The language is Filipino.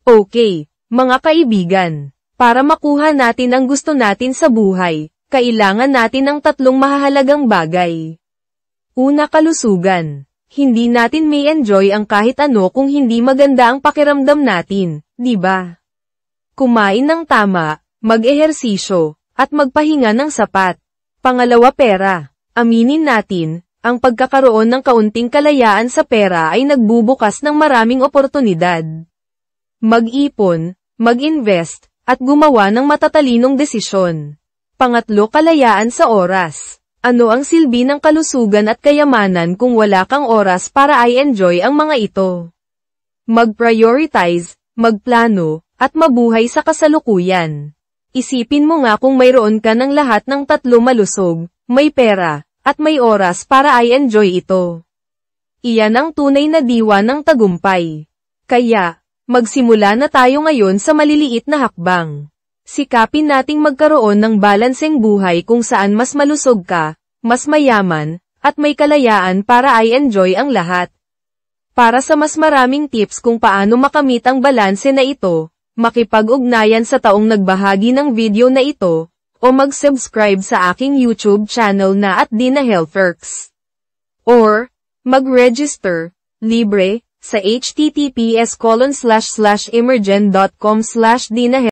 Okay, mga kaibigan. Para makuha natin ang gusto natin sa buhay, kailangan natin ng tatlong mahahalagang bagay. Una, kalusugan. Hindi natin may enjoy ang kahit ano kung hindi maganda ang pakiramdam natin, di ba? Kumain ng tama, mag-ehersisyo, at magpahinga ng sapat. Pangalawa, pera. Aminin natin, ang pagkakaroon ng kaunting kalayaan sa pera ay nagbubukas ng maraming oportunidad. Mag-ipon, mag-invest, at gumawa ng matatalinong desisyon. Pangatlo, kalayaan sa oras. Ano ang silbi ng kalusugan at kayamanan kung wala kang oras para i-enjoy ang mga ito? Mag-prioritize, magplano, at mabuhay sa kasalukuyan. Isipin mo nga kung mayroon ka ng lahat ng tatlo, malusog, may pera, at may oras para i-enjoy ito. Iyan ang tunay na diwa ng tagumpay. Kaya, magsimula na tayo ngayon sa maliliit na hakbang. Sikapin nating magkaroon ng balanseng buhay kung saan mas malusog ka, mas mayaman, at may kalayaan para i-enjoy ang lahat. Para sa mas maraming tips kung paano makamit ang balanse na ito, makipag-ugnayan sa taong nagbahagi ng video na ito, o mag-subscribe sa aking YouTube channel na @DinaHealthWorks. Or, mag-register, libre, sa https://emergen.com/dinahealth.